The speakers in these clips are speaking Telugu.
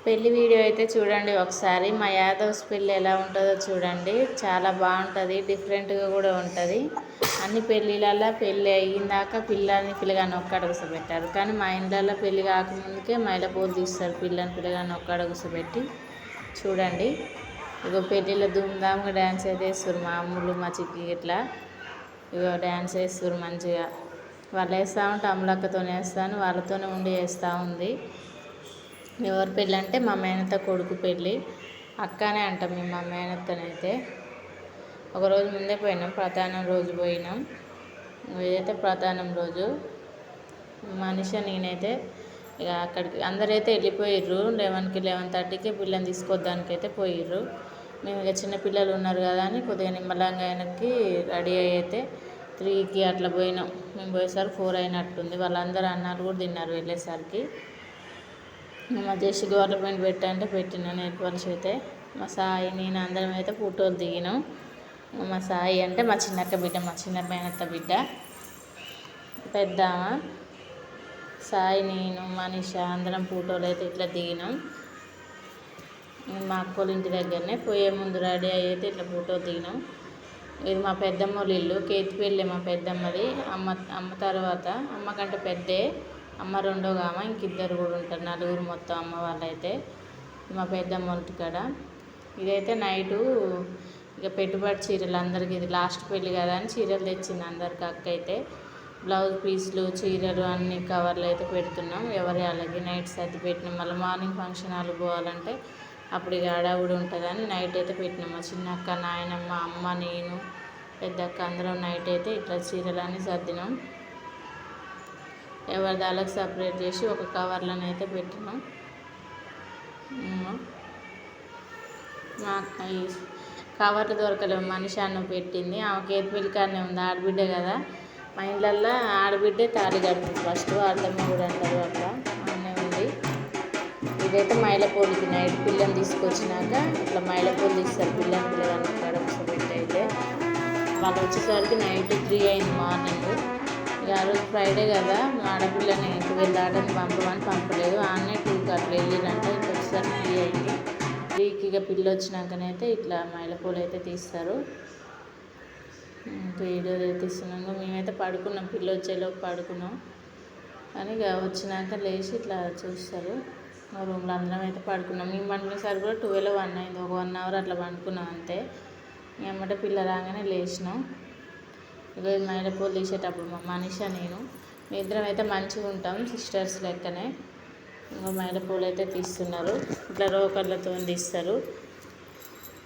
పెళ్లి వీడియో అయితే చూడండి ఒకసారి. మా యాదవ్స్ పెళ్ళి ఎలా ఉంటుందో చూడండి. చాలా బాగుంటుంది, డిఫరెంట్గా కూడా ఉంటుంది. అన్ని పెళ్ళిళ్ళల్లో పెళ్ళి అయ్యిందాక పిల్లగాని ఒక్కడ కూర్చోబెట్టారు. కానీ మా ఇండ్లలో పెళ్ళి కాకముందుకే మైలపోలు తీస్తారు. పిల్లగాని ఒక్కడ కూర్చోబెట్టి చూడండి. ఇగో పెళ్ళిళ్ళ ధూమ్ధామ్గా డ్యాన్స్ అయితే వేస్తారు. మా అమ్ములు మా చిక్కి ఇట్లా ఇగో డ్యాన్స్ వేస్తారు మంచిగా. వాళ్ళు వేస్తూ ఉంటే అమ్ములక్కతో వేస్తాను, వాళ్ళతోనే ఉండి వేస్తూ ఉంది. ఎవరి పెళ్ళి అంటే మా మేనత్త కొడుకు పెళ్ళి. అక్కనే అంటాం మేము మా మేనత్తనైతే. ఒకరోజు ముందే పోయినాం, ప్రధానం రోజు పోయినాం. ఇదైతే ప్రధానం రోజు. మనిషి నేనైతే ఇక అక్కడికి అందరైతే వెళ్ళిపోయిర్రు. 11కి 11:30కి పిల్లని తీసుకొద్దానికైతే పోయిర్రు. మేము ఇక చిన్నపిల్లలు ఉన్నారు కదా అని కొద్దిగా నిమ్మలంగా ఆయనకి రెడీ అయితే 3కి అట్లా పోయినాం. మేము పోయేసరికి 4 అయినట్టుంది. వాళ్ళందరూ అన్నాలు కూడా తిన్నారు వెళ్ళేసరికి. మా జేసీ గవర్నమెంట్ పెట్టంటే పెట్టిన నెట్ పాలిష్ అయితే. మా సాయి నేను అందరం అయితే ఫోటోలు దిగినాం. మా సాయి అంటే మా చిన్నక్క బిడ్డ, మా చిన్న మేనత్త బిడ్డ పెద్ద సాయి, నేను మనీష అందరం ఫోటోలు అయితే ఇట్లా దిగినాం. మా అక్కోళ్ళ ఇంటి దగ్గరనే పోయే ముందు రెడీ అయితే ఇట్లా ఫోటోలు దిగినాం. ఇది మా పెద్దమ్మ వాళ్ళ ఇల్లు. కేతిపల్లి మా పెద్దమ్మది. అమ్మ తర్వాత అమ్మ కంటే పెద్దే. అమ్మ రెండోగా అమ్మ, ఇంకిద్దరు కూడా ఉంటారు, నలుగురు మొత్తం అమ్మ వాళ్ళైతే. మా పెద్దమ్మ ఇంటి కాడ ఇదైతే నైటు ఇక పెట్టుబడి చీరలు అందరికి, ఇది లాస్ట్ పెళ్ళి కదా అని చీరలు తెచ్చింది అందరికి అక్క అయితే. బ్లౌజ్ పీస్లు చీరలు అన్ని కవర్లు అయితే పెడుతున్నాం. ఎవరి అలాగే నైట్ సర్ది పెట్టినాం. మళ్ళీ మార్నింగ్ ఫంక్షన్ హాల్ పోవాలంటే అప్పుడు ఇక హడావుడి ఉంటుందని నైట్ అయితే పెట్టినాం. మా చిన్నక్క, నాయనమ్మ, అమ్మ, నేను, పెద్దక్క అందరం నైట్ అయితే ఇట్లా చీరలన్నీ సర్దినాం. ఎవరి దాళ్ళకి సపరేట్ చేసి ఒక కవర్లను అయితే పెట్టినాం. మా ఈ కవర్లు దొరకలేము. మనిషి అన్న పెట్టింది. ఆమె కేతిపల్లి కాడనే ఉంది, ఆడబిడ్డ కదా. మా ఇళ్ళల్లో ఆడబిడ్డే తాళి కడుతుంది ఫస్ట్, అర్థమే కూడా అంటారు అట్లా. అన్నీ ఉంది. ఇదైతే మైలపోలికి నైట్ పిల్లని తీసుకొచ్చినాక ఇట్లా మైలపోలు తీస్తారు. పిల్లగాన్ని కాడ కూర్చోబెట్టి అయితే వాళ్ళు వచ్చేసరికి నైట్ 3 అయింది మార్నింగ్. ఇక ఆ రోజు ఫ్రైడే కదా, ఆడపిల్లని 12 దాటని పంపలేదు. ఆన్నే 2కి అట్లా వెళ్ళిరంటే ఇక వచ్చేసరికి 3 అయింది. 3కి ఇక పిల్ల వచ్చినాకనైతే ఇట్లా మైలపూలు అయితే తీస్తారు. వీడియో తీస్తున్నాక మేమైతే పడుకున్నాం. పిల్ల వచ్చేలోపు పడుకున్నాం. కానీ ఇక వచ్చినాక లేచి ఇట్లా చూస్తారు. మా రూమ్లో అందరం అయితే పడుకున్నాం. మేము పండుకునేసరికి కూడా 12, 1 అయింది. ఒక 1 అవర్ అట్లా పండుకున్నాం అంతే. ఏమంటే పిల్ల రాగానే లేచినాం. ఇక మైలపూలు తీసేటప్పుడు మా మనిష నేను మీ ఇద్దరం అయితే మంచిగా ఉంటాం, సిస్టర్స్ లెక్కనే. ఇంకా మైలపూలు అయితే తీస్తున్నారు. ఇట్లా రోకర్లతో తీస్తారు.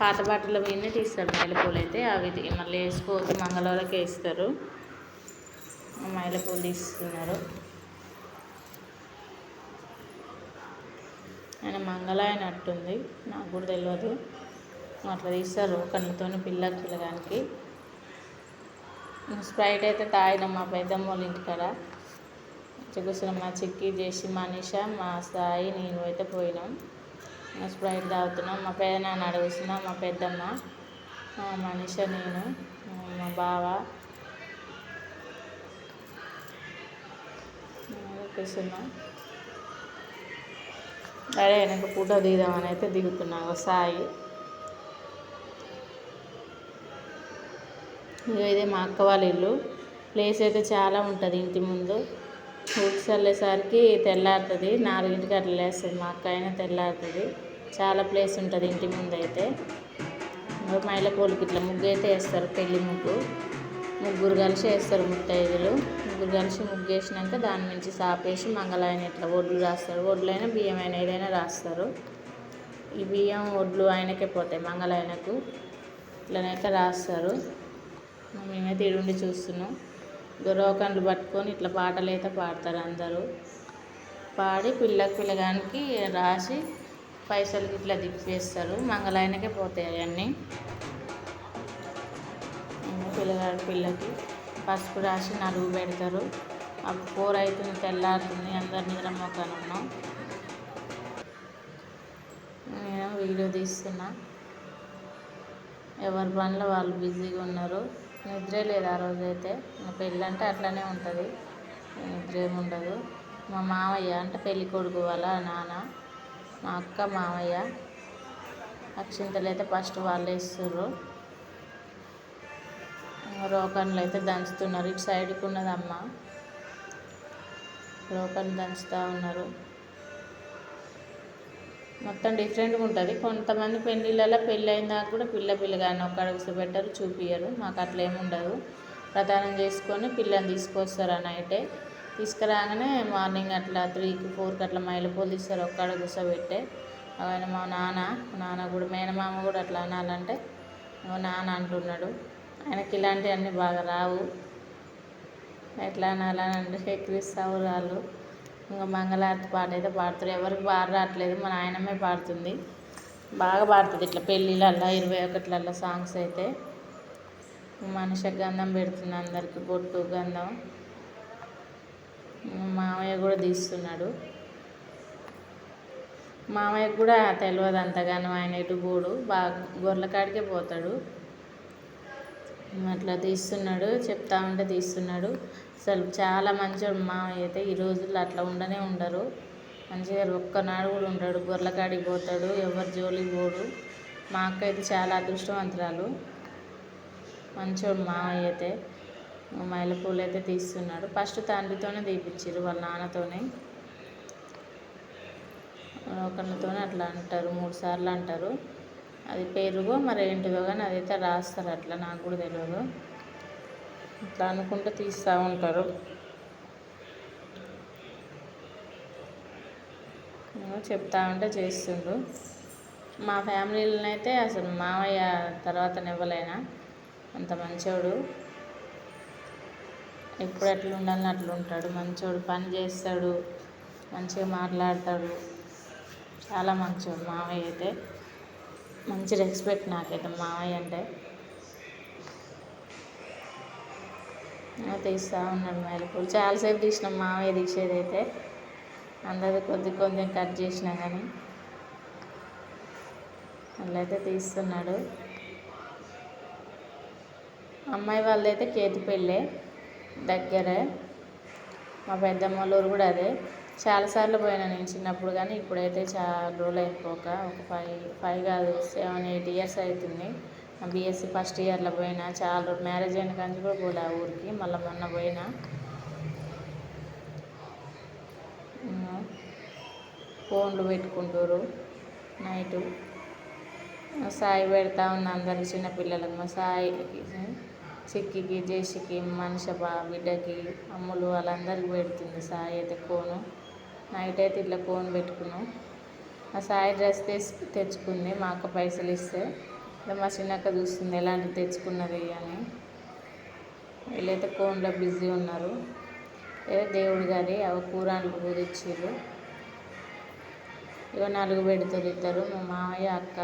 పాత బట్టల మీదనే తీస్తారు మైలపూలు అయితే. అవి మళ్ళీ వేసుకోవద్దు, మంగళవారకే వేస్తారు. మైలపూలు తీస్తున్నారు. ఆయన మంగళ అయినట్టుంది, నాకు కూడా తెలియదు. అట్లా తీస్తారు కళ్ళతో పిల్లగానికి. స్ప్రైట్ అయితే తాగినాం మా పెద్దమ్మ వాళ్ళ ఇంటికాడ. కూర్చున్నాం. మా చిక్కి, జేసి, మనీష, మా సాయి, నేను అయితే పోయినాం. స్ప్రైట్ తాగుతున్నాం. మా పెదనాన్న అడుగుతున్నాం, మా పెద్దమ్మ, మా మనీష, నేను, మా బావ కూర్చున్నాం. అదే వెనక ఫోటో దిగుదామని అయితే దిగుతున్నాం. సాయి ఇదే మా అక్క వాళ్ళ ఇల్లు. ప్లేస్ అయితే చాలా ఉంటుంది ఇంటి ముందు. ఊడ్చి చల్లేసరికి తెల్లారుతుంది. 4ంటికి అట్లా లేస్తుంది మా అక్క. అయినా తెల్లారుతుంది. చాలా ప్లేస్ ఉంటుంది ఇంటి ముందు అయితే. మైలపూలకి ఇట్లా ముగ్గు అయితే వేస్తారు, పెళ్లి ముగ్గు. ముగ్గురు కలిసి వేస్తారు, ముత్తైదులు ముగ్గురు కలిసి ముగ్గు వేసినాక దాని నుంచి సాపేసి మంగళాయన ఇట్లా ఒడ్లు రాస్తారు. ఒడ్లైనా బియ్యం అయినా ఏదైనా రాస్తారు. ఈ బియ్యం ఒడ్లు ఆయనకే పోతాయి, మంగళాయనకు. ఇట్లనైతే రాస్తారు. మేమైతే ఇడుండి చూస్తున్నాం. రోకన్లు పట్టుకొని ఇట్లా పాటలు అయితే పాడతారు అందరూ. పాడి పిల్లగానికి రాసి పైసలకి ఇట్లా తిప్పేస్తారు. మంగళాయనకే పోతాయి అవన్నీ. పిల్లకి పసుపు రాసి నలుగు పెడతారు. అప్పుడు 4 అవుతుంది, తెల్లారుతుంది. అందరు నిద్ర మొక్కలు ఉన్నాం. నేను వీడియో తీస్తున్నా. ఎవరి పనిలో వాళ్ళు బిజీగా ఉన్నారు. నిద్రే లేదు ఆ రోజైతే. పెళ్ళంటే అట్లనే ఉంటుంది, నిద్ర ఏమి ఉండదు. మా మామయ్య అంటే పెళ్ళి కొడుకు వాళ్ళ నాన్న మా అక్క మామయ్య అక్షింతలు అయితే ఫస్ట్ వాళ్ళు వేస్తుర్రు. రోకన్లు అయితే దంచుతున్నారు. ఇటు సైడ్కి ఉన్నది అమ్మ, రోకన్లు దంచుతూ ఉన్నారు. మొత్తం డిఫరెంట్గా ఉంటుంది. కొంతమంది పెళ్ళిళ్ళలో పెళ్ళి అయిన దాకా కూడా పిల్లగాని ఒక్కడ కూర్చోబెట్టరు, చూపియ్యరు. మాకు అట్లా ఏముండదు. ప్రధానం చేసుకొని పిల్లని తీసుకొస్తారు ఆ నైటే. తీసుకురాగానే మార్నింగ్ అట్లా 3కి 4కి అట్లా మైలపూలు తీస్తారు, ఒక్కడ కూర్చోబెట్టే. ఆయన మా నాన్న కూడా, మేనమామ కూడా అట్లా అనాలంటే నాన్న అంటున్నాడు. ఆయనకి ఇలాంటివన్నీ బాగా రావు. ఎట్లా అనాలని అంటే ఎక్కిరిస్తారు వాళ్ళు. ఇంకా మంగళారతి పాట అయితే పాడుతారు. ఎవరికి బాగా రావట్లేదు, మా నాయనమ్మే పాడుతుంది. బాగా పాడుతుంది ఇట్లా పెళ్ళిళ్ళల్లో 21లలో సాంగ్స్ అయితే. మనిషికి గంధం పెడుతుంది, అందరికి బొట్టు గంధం. మామయ్య కూడా తీస్తున్నాడు. మామయ్యకు కూడా తెలియదు అంతగానో, ఆయన ఎటు పోడు, బాగా గొర్రెల కాడికే పోతాడు. అట్లా తీస్తున్నాడు, చెప్తా ఉంటే తీస్తున్నాడు. అసలు చాలా మంచోడు మామయ్య అయితే. ఈ రోజుల్లో అట్లా ఉండనే ఉండరు. మంచిగా ఒక్కనాడు కూడా ఉండడు, గొర్రెల కాడికి పోతాడు, ఎవరి జోలికి పోడు. మా అక్క అయితే చాలా అదృష్టవంతురాలు, మంచోడు మామయ్య అయితే. మైలపూలు అయితే తీస్తున్నాడు. ఫస్ట్ తండ్రితోనే తీపిచ్చారు, వాళ్ళ నాన్నతోనే. ఒకరితోనే అట్లా అంటారు, 3 సార్లు అంటారు. అది పెరుగో మరి ఏంటిదో కానీ అదైతే రాస్తారు అట్లా, నాకు కూడా తెలియదు. అట్లా అనుకుంటూ తీస్తూ ఉంటారు. చెప్తా ఉంటే చేస్తుండ్రు. మా ఫ్యామిలీలో అయితే అసలు మామయ్య తర్వాత ఇవ్వలేనా, అంత మంచోడు. ఎప్పుడు ఎట్లా ఉండాలని అట్లా ఉంటాడు, మంచోడు. పని చేస్తాడు, మంచిగా మాట్లాడతాడు, చాలా మంచోడు మామయ్య అయితే. మంచి రెస్పెక్ట్ నాకైతే మామయ్య అంటే. తీస్తూ ఉన్నాడు మైలపూలు. చాలాసేపు తీసినాం మామయ్య తీసేది అయితే. అందరిది కొంచెం కట్ చేసినా కానీ అట్లయితే తీస్తున్నాడు. అమ్మాయి వాళ్ళదైతే కేతి పెళ్ళే దగ్గరే. మా పెద్దమ్మ వాళ్ళ కూడా అదే. చాలాసార్లు పోయినా నేను చిన్నప్పుడు, కానీ ఇప్పుడైతే చాలా రోజులు అయిపోక ఒక 5 కాదు 7, 8 ఇయర్స్ అవుతుంది. బీఎస్సీ ఫస్ట్ ఇయర్లో పోయినా. చాలా మ్యారేజ్ అయిన కానీ కూడా పోలే ఆ ఊరికి. మళ్ళీ మొన్న పోయినా. ఫోన్లు పెట్టుకుంటారు నైటు. సాయి పెడతా ఉన్న అందరికి, చిన్నపిల్లలకు. మా సాయికి, చిక్కికి, జేసికి, మనిషి బిడ్డకి, అమ్ములు వాళ్ళందరికీ పెడుతుంది సాయి అయితే ఫోను. నైట్ అయితే ఇట్లా ఫోన్ పెట్టుకున్నాం. మా సాయి డ్రెస్ తెచ్చుకుంది మా అక్క పైసలు ఇస్తే. మా చిన్నక్క చూస్తుంది ఎలాంటి తెచ్చుకున్నది అని. వీళ్ళైతే ఫోన్లో బిజీ ఉన్నారు. ఏదో దేవుడు గారి అవి కూరలు పూజించారు. ఇక 4 పెడుతుంది ఇద్దరు, మా మామయ్య అక్క.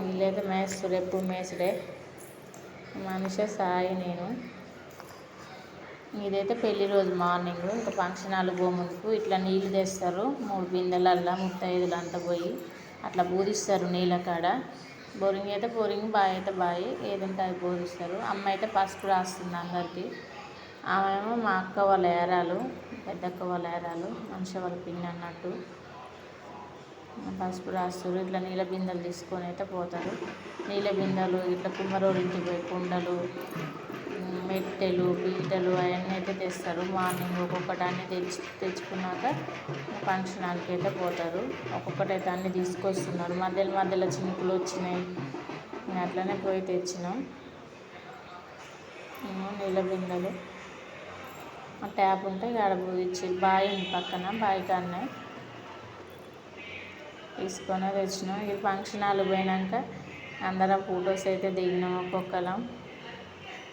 వీళ్ళైతే మేస్తారు, ఎప్పుడు మేసుడే. మనిషి సాయి నేను. ఇదైతే పెళ్లి రోజు మార్నింగ్. ఇంకా ఫంక్షన్ హాల్ ముందుకు ఇట్లా నీళ్ళు తెస్తారు 3 బిందెలల్లా, 35 అంతా పోయి అట్లా బోధిస్తారు నీళ్ళ కాడ. బోరింగ్ అయితే బోరింగ్, బాయ్ అయితే బాయ్, ఏదంటే అది బోధిస్తారు. అమ్మ అయితే పసుపు రాస్తుంది అందరికీ. ఆమెమో మా అక్క వాళ్ళ ఏరాలు, పెద్దక్క వాళ్ళ ఏరాలు, మనిషి వాళ్ళ పిన్ని అన్నట్టు. పసుపు రాస్తారు. ఇట్లా నీళ్ళ బిందెలు తీసుకొని అయితే పోతారు. నీళ్ళ బిందెలు ఇట్లా కుమ్మరోడింటికి పోయి కుండలు, మెట్టెలు, పీటలు అవన్నీ అయితే తెస్తారు. మార్నింగ్ ఒక్కొక్కటి అన్నీ తెచ్చుకున్నాక ఫంక్షన్ హాల్కి అయితే పోతారు. ఒక్కొక్కటి అయితే అన్నీ తీసుకొస్తున్నారు. మధ్యలో చినుకులు వచ్చినాయి, అట్లనే పోయి తెచ్చినాం. నీళ్ళ బిందెలు ట్యాప్ ఉంటే ఆడ పూజించి, బావి ఉంది పక్కన, బావి కాడనే తీసుకొని తెచ్చినాం. ఈ ఫంక్షన్ హాల్ పోయినాక అందరం ఫొటోస్ అయితే దిగినాం ఒక్కొక్కరం.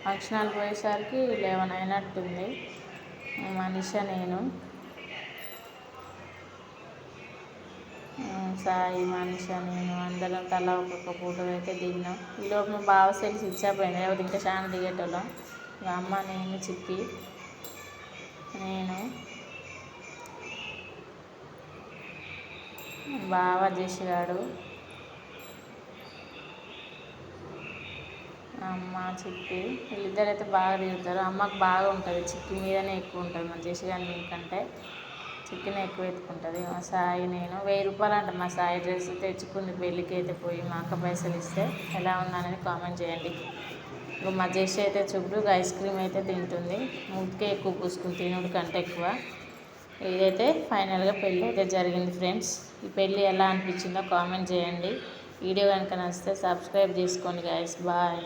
ఫంక్షన్ హాల్ పోయేసరికి 11 అయినట్టుంది. మనిషి నేను, సాయి, మనిషి నేను అందరం తలా ఒక్కొక్క ఫోటో అయితే దిగినాం. ఈలోపు మా బావ సెల్ స్విచ్ ఆఫ్ అయింది, లేకపోతే ఇంకా చాలా దిగేటోళ్ళం. అమ్మ, నేను, చిక్కి, నేను, బావ, జేసిగాడు, అమ్మ, చిక్కి. వీళ్ళిద్దరైతే బాగా తిరుగుతారు. అమ్మకు బాగా ఉంటుంది, చిక్కి మీదనే ఎక్కువ ఉంటుంది మన జేసిగాని దీనికంటే. చికెన్ ఎక్కువ ఎత్తుకుంటుంది మా సాయి. నేను 1000 రూపాయలు అంట మా సాయి డ్రెస్ తెచ్చుకుంది పెళ్ళికి అయితే పోయి. మా అక్క పైసలు ఇస్తే ఎలా ఉందనేది కామెంట్ చేయండి. ఇప్పుడు మా జెస్ అయితే చూడు ఐస్ క్రీమ్ అయితే తింటుంది. మూతికే ఎక్కువ పూసుకుని తినుడు కంటే ఎక్కువ. ఇదైతే ఫైనల్గా పెళ్ళి అయితే జరిగింది ఫ్రెండ్స్. ఈ పెళ్ళి ఎలా అనిపించిందో కామెంట్ చేయండి. వీడియో కనుక నచ్చితే సబ్స్క్రైబ్ చేసుకోండి గైస్. బాయ్.